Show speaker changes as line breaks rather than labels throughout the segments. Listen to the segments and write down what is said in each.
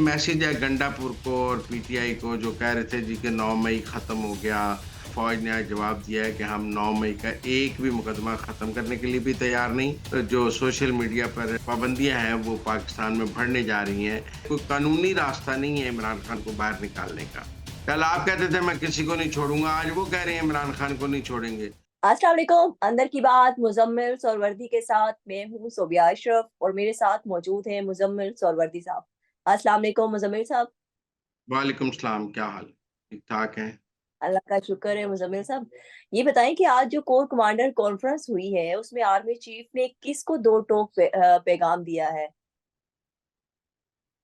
Message है गंडापुर को और पीटीआई को जो कह रहे थे जी कि 9 मई खत्म हो गया। फौज ने आज जवाब दिया है कि हम 9 मई का एक भी मुकदमा खत्म करने के लिए भी तैयार नहीं। तो जो सोशल मीडिया पर पाबंदियां हैं वो पाकिस्तान में बढ़ने जा रही हैं। कोई कानूनी रास्ता नहीं है इमरान खान को बाहर निकालने का। कल आप कहते थे मैं किसी को नहीं छोड़ूंगा, आज वो कह रहे हैं इमरान खान को नहीं छोड़ेंगे।
अस्सलाम वालेकुम। अंदर की बात मुजम्मिल सोलवर्दी के साथ मैं हूँ सोबिया अशरफ और मेरे साथ मौजूद हैं मुजम्मिल सोलवर्दी साहब। अस्सलाम वालेकुम मुजम्मिल साहब।
वालेकुम सलाम, क्या हाल? ठीक ठाक है।
अल्लाह का शुक्र है मुजम्मिल साहब। ये बताएं कि आज जो कोर कमांडर कॉन्फ्रेंस हुई है उसमें आर्मी चीफ ने किसको दो टोक पैगाम दिया है?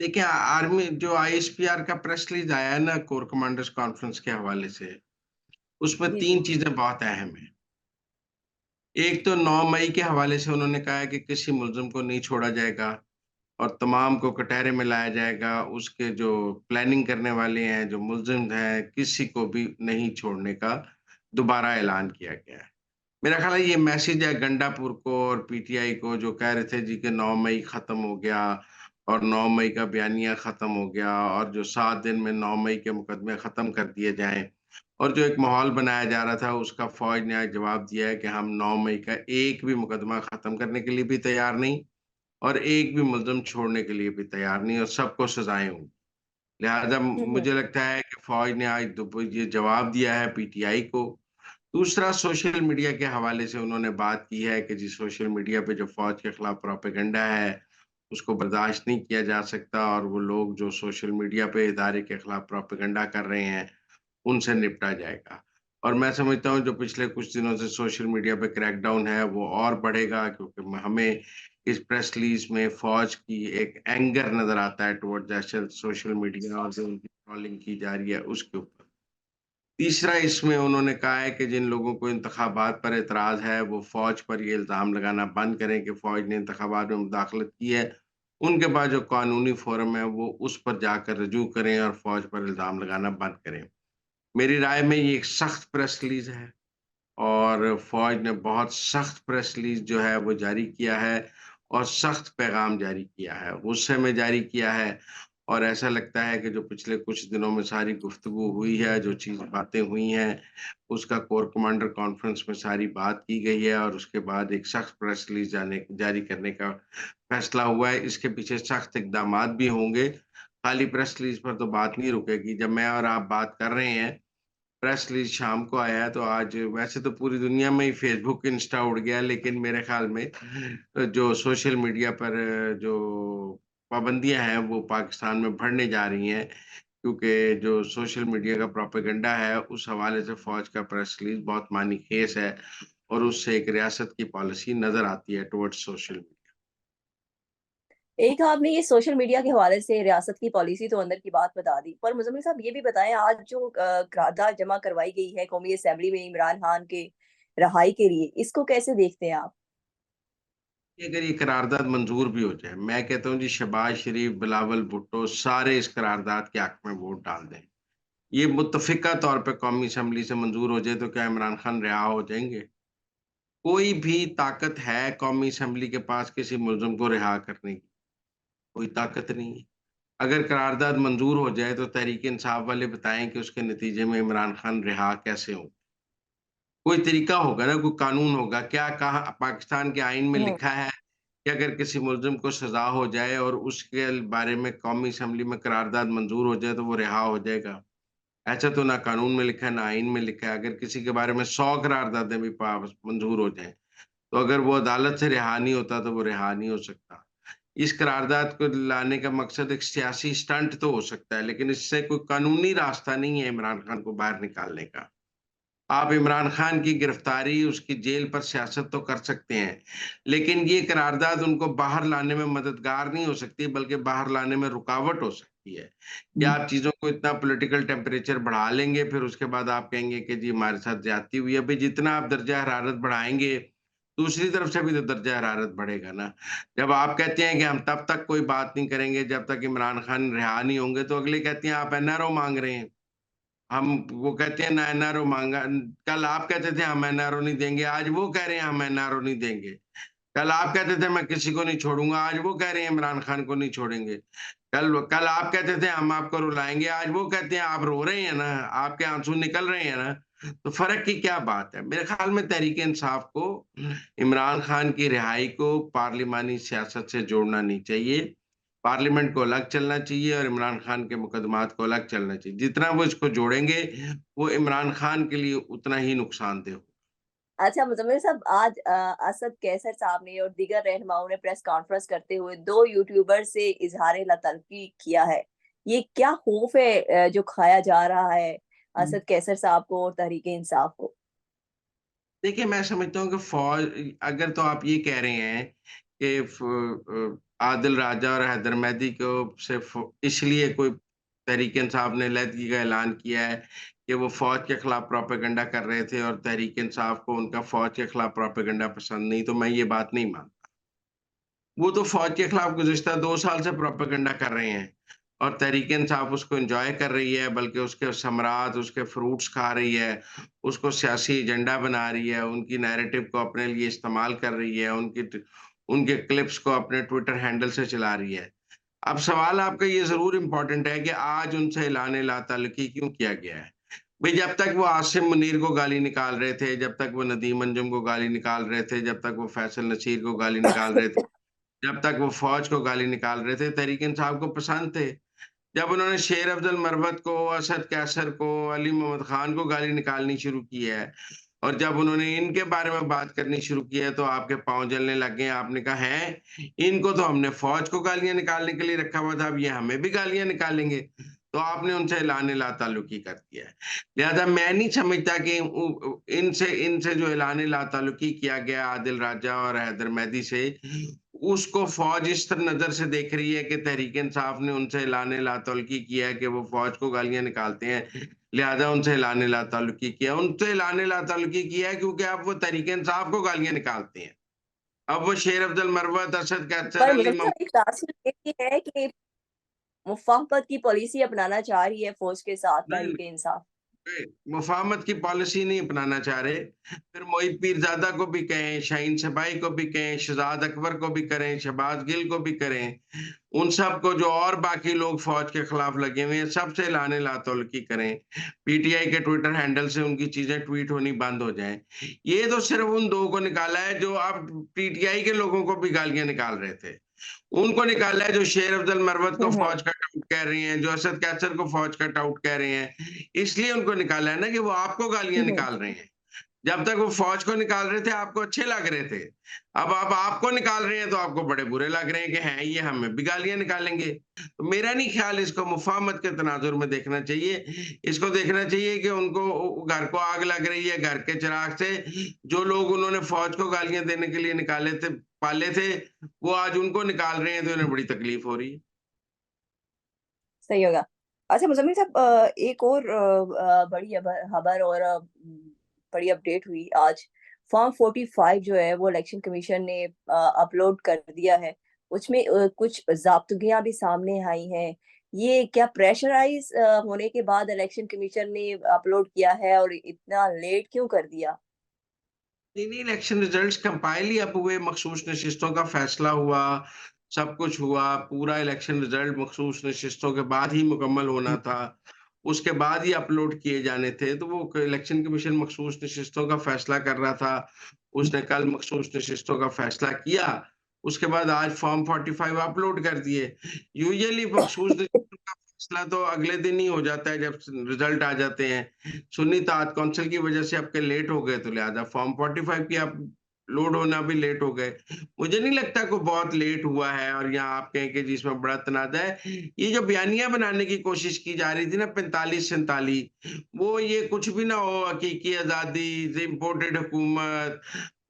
देखिए, आर्मी जो आईएसपीआर का प्रेस रिलीज आया है ना कोर कमांडर्स कॉन्फ्रेंस के हवाले से, उसमें
जी जी।
3 चीज़ें बहुत अहम हैं। एक तो 9 मई के हवाले से उन्होंने कहा है कि किसी मुल्ज़िम को नहीं छोड़ा जाएगा और तमाम को कटहरे में लाया जाएगा। उसके जो प्लानिंग करने वाले हैं, जो मुल्ज़िम हैं, किसी को भी नहीं छोड़ने का दोबारा ऐलान किया गया है। मेरा ख़्याल है ये मैसेज है गंडापुर को और पीटीआई को जो कह रहे थे जी कि 9 मई ख़त्म हो गया और 9 मई का बयानिया ख़त्म हो गया और जो 7 दिन में 9 मई के मुकदमे ख़त्म कर दिए जाएँ और जो एक माहौल बनाया जा रहा था उसका फ़ौज ने आज जवाब दिया है कि हम 9 मई का एक भी मुकदमा ख़त्म करने के लिए भी तैयार नहीं और एक भी मुल्ज़िम छोड़ने के लिए भी तैयार नहीं और सबको सज़ाएँ होंगी। लिहाज़ा
हम्म।
मुझे लगता है कि फ़ौज ने आज ये जवाब दिया है पीटीआई को। दूसरा सोशल मीडिया के हवाले से उन्होंने बात की है कि जी सोशल मीडिया पे जो फ़ौज के खिलाफ प्रोपेगेंडा है, उसको बर्दाश्त नहीं किया जा सकता और वो लोग जो सोशल मीडिया पे इदारे के खिलाफ प्रोपेगेंडा कर रहे हैं, उनसे निपटा जाएगा। और मैं समझता हूँ जो पिछले कुछ दिनों से सोशल मीडिया पे क्रैकडाउन है, वो और बढ़ेगा क्योंकि हमें इस प्रेस रिलीज़ में फ़ौज की एक एंगर नज़र आता है टुवर्ड्स द सोशल मीडिया और जो उनकी ट्रोलिंग की जा रही है, उसके ऊपर। तीसरा इसमें उन्होंने कहा है कि जिन लोगों को इंतखाबात पर एतराज़ है, वो फ़ौज पर ये इल्ज़ाम लगाना बंद करें कि फ़ौज ने इंतखाबात में मुदाखलत की है। उनके पास जो कानूनी फ़ोरम है, वो उस पर जाकर रुजू करें और फ़ौज पर इल्ज़ाम लगाना बंद करें। मेरी राय में ये एक सख्त प्रेस रिलीज़ है और फ़ौज ने बहुत सख्त प्रेस रिलीज़ जो है वो जारी किया है और सख्त पैगाम जारी किया है, गुस्से में जारी किया है और ऐसा लगता है कि जो पिछले कुछ दिनों में सारी गुफ्तगू हुई है, जो बातें हुई हैं, उसका कोर कमांडर कॉन्फ्रेंस में सारी बात की गई है और उसके बाद एक सख्त प्रेस रिलीज़ जारी करने का फैसला हुआ है। इसके पीछे सख्त इकदामात भी होंगे, खाली प्रेस रिलीज़ पर तो बात नहीं रुकेगी। जब मैं और आप बात कर रहे हैं प्रेस रिलीज़ शाम को आया है, तो आज वैसे तो पूरी दुनिया में ही फ़ेसबुक, इंस्टा उड़ गया, लेकिन मेरे ख़्याल में जो सोशल मीडिया पर जो पाबंदियाँ हैं, वो पाकिस्तान में बढ़ने जा रही हैं, क्योंकि जो सोशल मीडिया का प्रोपेगेंडा है, उस हवाले से फ़ौज का प्रेस रिलीज़ बहुत मानीखेज़ है और उससे एक रियासत की पॉलिसी नज़र आती है टुवर्ड्स सोशल मीडिया।
एक आपने ये सोशल मीडिया के हवाले से रियासत की पॉलिसी तो अंदर की बात बता दी, पर मुजम्मिल साहब ये भी बताएं आज जो करारदाद जमा करवाई गई है कौमी असेंबली में इमरान खान के रहाई के लिए, इसको कैसे देखते हैं आप?
कि अगर ये करारदाद मंज़ूर भी हो जाए, मैं कहता हूँ जी शहबाज शरीफ, बिलावल भुट्टो सारे इस करारदाद के हक़ में वोट डाल दें। ये मुत्तफ़िक़ा तौर पे कौमी असम्बली से मंज़ूर हो जाए तो क्या इमरान खान रिहा हो जाएँगे? कोई भी ताकत है कौमी असम्बली के पास किसी मुल्ज़िम को रिहा करने की? कोई ताकत नहीं है। अगर करारदाद मंज़ूर हो जाए तो तहरीक-ए-इंसाफ वाले बताएँ कि उसके नतीजे में इमरान खान रिहा कैसे हों? कोई तरीका होगा ना, कोई कानून होगा। क्या कहाँ पाकिस्तान के आइन में
हम्म।
लिखा है कि अगर किसी मुल्ज़िम को सज़ा हो जाए और उसके बारे में कौमी असम्बली में करारदाद मंज़ूर हो जाए तो वो रिहा हो जाएगा? ऐसा तो ना कानून में लिखा है, ना आइन में लिखा है। अगर किसी के बारे में 100 करारदादें भी पास मंज़ूर हो जाएँ, तो अगर वो अदालत से रिहा नहीं होता, तो वो रिहा नहीं हो सकता। इस करारदाद को लाने का मकसद एक सियासी स्टंट तो हो सकता है, लेकिन इससे कोई कानूनी रास्ता नहीं है इमरान खान को बाहर निकालने का। आप इमरान खान की गिरफ्तारी, उसकी जेल पर सियासत तो कर सकते हैं, लेकिन ये करारदाद उनको बाहर लाने में मददगार नहीं हो सकती, बल्कि बाहर लाने में रुकावट हो सकती है। या आप चीज़ों को इतना पॉलिटिकल टेम्परेचर बढ़ा लेंगे, फिर उसके बाद आप कहेंगे कि जी हमारे साथ ज़्यादती हुई है। भई जितना आप दर्जा हरारत बढ़ाएँगे, दूसरी तरफ से भी तो दर्जा हरारत बढ़ेगा ना। जब आप कहते हैं कि हम तब तक कोई बात नहीं करेंगे जब तक इमरान खान रिहा नहीं होंगे, तो अगले कहते हैं आप एनआरओ माँग रहे हैं। हम वो कहते हैं ना एनआरओ माँगा कल आप कहते थे हम एनआरओ नहीं देंगे, आज वो कह रहे हैं हम एनआरओ नहीं देंगे। कल आप कहते थे मैं किसी को नहीं छोड़ूँगा, आज वो कह रहे हैं इमरान खान को नहीं छोड़ेंगे। कल कल आप कहते थे हम आपको रुलाएंगे, आज वो कहते हैं आप रो रहे हैं ना, आपके आंसू निकल रहे हैं ना, तो फर्क की क्या बात है? मेरे ख्याल में तहरीक इंसाफ को इमरान खान की रिहाई को पार्लिमानी सियासत से जोड़ना नहीं चाहिए। पार्लियामेंट को अलग चलना चाहिए और इमरान खान के मुकदमात को अलग चलना चाहिए। जितना वो इसको जोड़ेंगे, वो इमरान खान के लिए उतना ही नुकसानदेह हो।
अच्छा मुज़म्मिल साहब, आज असद कैसर साहब ने और दीगर रहनुमाओं ने प्रेस कॉन्फ्रेंस करते हुए 2 यूट्यूबर से इज़हार लतालकी किया है। ये क्या खौफ है जो खाया जा रहा है असद कैसर साहब को और तहरीक इंसाफ को?
देखिए, मैं समझता हूँ कि अगर तो आप ये कह रहे हैं कि आदिल राजा और हैदर मेहदी को सिर्फ़ इसलिए कोई तहरीक-ए-इंसाफ ने अलहदगी का ऐलान किया है कि वो फ़ौज के खिलाफ प्रोपेगेंडा कर रहे थे और तहरीक-ए-इंसाफ को उनका फ़ौज के खिलाफ प्रोपेगेंडा पसंद नहीं, तो मैं ये बात नहीं मानता। वो तो फ़ौज के खिलाफ गुज़िश्ता 2 साल से प्रोपेगेंडा कर रहे हैं और तहरीक-ए-इंसाफ उसको एन्जॉय कर रही है, बल्कि उसके समरात, उसके फ्रूट्स खा रही है, उसको सियासी एजेंडा बना रही है, उनकी नैरेटिव को अपने लिए इस्तेमाल कर रही है, उनके क्लिप्स को अपने ट्विटर हैंडल से चला रही है। अब सवाल आपका ये ज़रूर इम्पोर्टेंट है कि आज उनसे ऐलान ला-ताल्लुकी क्यों किया गया है? भई जब तक वो आसिम मुनीर को गाली निकाल रहे थे, जब तक वो नदीम अंजुम को गाली निकाल रहे थे, जब तक वो फैसल नसीर को गाली निकाल रहे थे, जब तक वो फ़ौज को गाली निकाल रहे थे, तहरीक-ए-इंसाफ को पसंद थे। जब उन्होंने शेर अफ़ज़ल मरवत को, असद कैसर को, अली मोहम्मद ख़ान को गाली निकालनी शुरू की है और जब उन्होंने इनके बारे में बात करनी शुरू की है, तो आपके पाँव जलने लग गए हैं। आपने कहा, "हैं? इनको तो हमने फ़ौज को गालियाँ निकालने के लिए रखा हुआ था, अब ये हमें भी गालियाँ निकालेंगे।" तो आपने उनसे ऐलान ला-ताल्लुकी कर दिया है। लिहाज़ा मैं नहीं समझता कि इनसे इनसे जो ऐलान ला-ताल्लुकी किया गया आदिल राजा और हैदर मेहदी से, उसको फ़ौज इस नज़र से देख रही है कि तहरीक-ए-इंसाफ ने उनसे ऐलान ला-ताल्लुकी किया है कि वो फ़ौज को गालियाँ निकालते हैं, लिहाज़ा उनसे ऐलान ला-ताल्लुकी किया। उनसे ऐलान ला-ताल्लुकी किया है क्योंकि अब वो तहरीक-ए-इंसाफ को गालियाँ निकालते हैं। अब वो शेर अफ़ज़ल मरवत, असद कैसर,
पर
अली
मुज़म्मिल
मोहम्मद
साहब, एक तासुर ये भी है कि मुफ़ाहमत की पॉलिसी अपनाना चाह रही है फ़ौज के साथ
नहीं,
तहरीक इंसाफ।
मुफ़ाहमत की पॉलिसी नहीं अपनाना चाह रहे, फिर मोहित पीरज़ादा को भी कहें, शाहीन शबाई को भी कहें, शहज़ाद अकबर को भी करें, शहबाज़ गिल को भी करें, उन सब को जो और बाकी लोग फ़ौज के खिलाफ लगे हुए हैं, सबसे ऐलान ला-ताल्लुकी करें। पीटीआई के ट्विटर हैंडल से उनकी चीज़ें ट्वीट होनी बंद हो जाएँ। ये तो सिर्फ़ उन 2 को निकाला है जो अब पीटीआई के लोगों को भी गालियाँ निकाल रहे थे। उनको निकाला है जो शेर अफ़ज़ल मरवत को
हुँ, हुँ।
फ़ौज का टाउट कह रही हैं, जो असद कैसर को फ़ौज का टाउट कह रहे हैं। इसलिए उनको निकाला है ना कि वो आपको गालियाँ
हुँ, हुँ।
निकाल रहे हैं। जब तक वो फ़ौज को निकाल रहे थे, आपको अच्छे लग रहे थे। अब आपको निकाल रहे हैं तो आपको बड़े बुरे लग रहे हैं कि हैं ये हमें भी गालियाँ निकालेंगे। तो मेरा नहीं ख़्याल इसको मुफ़ाहमत के तनाज़ुर में देखना चाहिए। इसको देखना चाहिए कि उनको घर को आग लग रही है, घर के चिराग से जो लोग उन्होंने फ़ौज को गालियाँ देने के लिए निकाले थे पाले थे, वो आज उनको निकाल रहे हैं तो इन्हें बड़ी तकलीफ़ हो रही है।
सही होगा। अच्छा मुज़म्मिल साहब, एक और बड़ी खबर और बड़ी अपडेट हुई आज। फॉर्म 45 जो है वो इलेक्शन कमीशन ने अपलोड कर दिया है। उसमें कुछ ज़ाब्तगियाँ भी सामने आई हैं। ये क्या प्रेशराइज़ होने के बाद इलेक्शन कमीशन ने अपलोड किया है और इतना लेट क्यों कर दिया?
नहीं, इलेक्शन रिजल्ट्स कंपाइल ही अब हुए, मखसूस नशिस्तों का फैसला हुआ, सब कुछ हुआ, पूरा इलेक्शन रिजल्ट मखसूस नशिस्तों के बाद ही मुकम्मल होना था। उसके बाद ही अपलोड किए जाने थे, तो वो इलेक्शन कमीशन मखसूस नशिस्तों का फैसला कर रहा था। उसने कल मखसूस नशिस्तों का फैसला किया, उसके बाद आज फॉर्म 45 अपलोड कर दिए। यूजुअली मखसूस नशिस्तों का फैसला तो अगले दिन ही हो जाता है जब रिजल्ट आ जाते हैं। सुन्नी ताअत कौंसिल की वजह से आपके लेट हो गए, तो लिहाज़ा फॉर्म 45 की आप लोड होना भी लेट हो गए। मुझे नहीं लगता कोई बहुत लेट हुआ है और यहाँ आप कहें कि जी इसमें बड़ा तनाज़ा है। ये जो बयानिया बनाने की कोशिश की जा रही थी ना 45-47, वो ये कुछ भी ना हो, हकीकी आज़ादी, इम्पोर्टेड हुकूमत,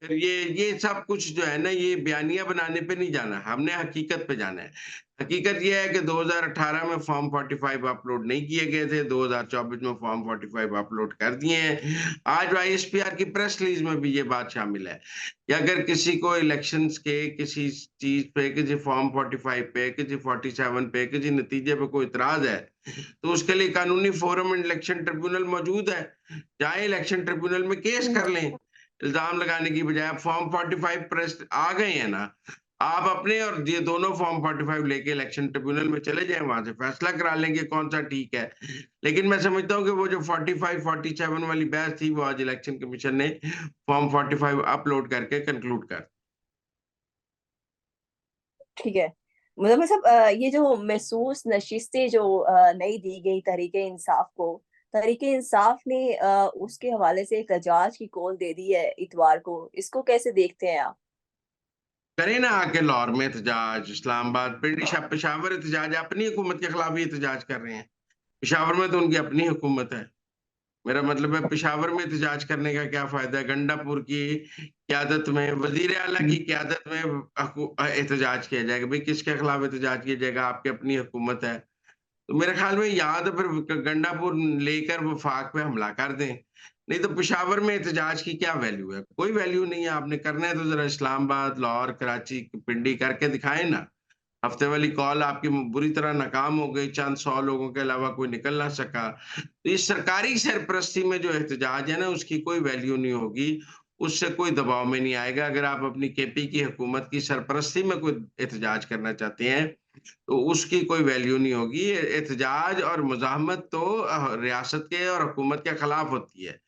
फिर ये सब कुछ जो है ना, ये बयानिया बनाने पे नहीं जाना, हमने हकीकत पे जाना है। हकीकत ये है कि 2018 में फॉर्म 45 अपलोड नहीं किए गए थे, 2024 में फॉर्म 45 अपलोड कर दिए हैं। आज आईएसपीआर की प्रेस रिलीज़ में भी ये बात शामिल है कि अगर किसी को इलेक्शंस के किसी चीज़ पे, किसी फॉर्म 45 पे, किसी 47 पे, किसी नतीजे पे कोई इतराज़ है, तो उसके लिए कानूनी फोरम इलेक्शन ट्रिब्यूनल मौजूद है। चाहे इलेक्शन ट्रिब्यूनल में केस
हुँ,
कर लें, इल्ज़ाम लगाने की बजाय। अब फॉर्म 45 प्रेस आ गए हैं ना, आप अपने और ये दोनों फॉर्म 45 लेके इलेक्शन ट्रिब्यूनल में चले जाएँ, वहाँ से फैसला करा लेंगे कौन-सा ठीक है। लेकिन मैं समझता हूँ कि वो जो 45, 47 वाली बहस थी, वो आज इलेक्शन कमीशन ने फॉर्म 45 अपलोड करके कंक्लूड कर।
ठीक है। मुज़म्मिल साहब, ये जो महसूस नशिस्तें जो नई दी गई तहरीक-ए-इंसाफ को, तहरीक-ए-इंसाफ ने उसके हवाले से एहतजाज की कॉल दे दी है इतवार को। इसको कैसे देखते हैं आप?
करें ना आके लाहौर में एहतजाज, इस्लामाबाद, पेशावर एहतजाज, अपनी हुकूमत के खिलाफ ही एहतजाज कर रहे हैं। पेशावर में तो उनकी अपनी हुकूमत है। मेरा मतलब है पेशावर में एहतजाज करने का क्या फ़ायदा है? गंडापुर की क़यादत में, वज़ीर आला की क़यादत में एहतजाज किया जाएगा। भई किसके खिलाफ एहतजाज किया जाएगा? आपकी अपनी हुकूमत है। तो मेरे ख़्याल में या तो फिर गंडापुर लेकर वफाक पे हमला कर दें, नहीं तो पेशावर में एहतजाज की क्या वैल्यू है? कोई वैल्यू नहीं है, आपने करना है तो ज़रा इस्लामाबाद, लाहौर, कराची, पिंडी करके दिखाएँ ना। हफ्ते वाली कॉल आपकी बुरी तरह नाकाम हो गई, चंद 100 लोगों के अलावा कोई निकल ना सका। तो इस सरकारी सरपरस्ती में जो एहतजाज है ना, उसकी कोई वैल्यू नहीं होगी, उससे कोई दबाव में नहीं आएगा। अगर आप अपनी केपी की हुकूमत की सरपरस्ती में कोई एहतजाज करना चाहते हैं, तो उसकी कोई वैल्यू नहीं होगी। एहतजाज और मुज़ाहमत तो रियासत के और हुकूमत के खिलाफ होती है।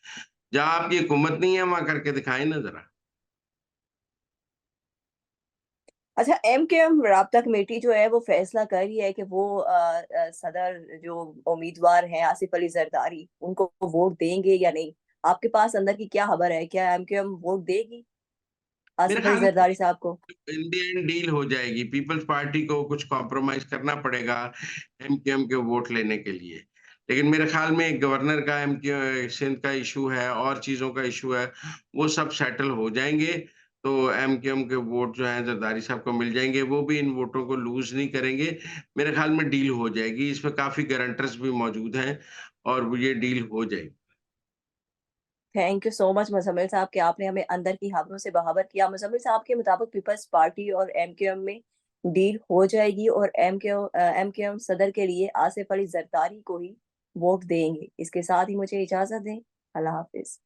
जहाँ आपकी हुकूमत नहीं है, वहाँ करके दिखाएँ ना ज़रा।
अच्छा, एमकेएम राब्ता कमेटी जो है वो फैसला कर रही है कि वो सदर जो उम्मीदवार हैं आसिफ अली जरदारी, उनको वोट देंगे या नहीं? आपके पास अंदर की क्या खबर है? क्या एमकेएम वोट देगी
मेरे
आसिफ अली
ख़्याल में
जरदारी साहब को?
इन द एंड डील हो जाएगी। पीपल्स पार्टी को कुछ कॉम्प्रोमाइज़ करना पड़ेगा एमकेएम के वोट लेने के लिए। लेकिन मेरे ख़्याल में गवर्नर का एमके सिंध का इश्यू है और चीज़ों का इश्यू है, वो सब सेटल हो जाएँगे। तो एमकेएम के वोट जो हैं ज़रदारी साहब को मिल जाएँगे, वो भी इन वोटों को लूज़ नहीं करेंगे। मेरे ख़्याल में डील हो जाएगी। इसमें काफ़ी गारंटर्स भी मौजूद हैं और वो ये डील हो जाएगी।
Thank you so much Muzammil साहब कि आपने हमें अंदर की खबरों से बाखबर किया। मुज़म्मिल साहब के मुताबिक पीपल्स पार्टी और एमकेएम में डील हो जाएगी और एमकेएम सदर के लिए आसिफ अली जरदारी को ही वोट देंगे। इसके साथ ही मुझे इजाज़त दें। अल्लाह हाफ़िज़।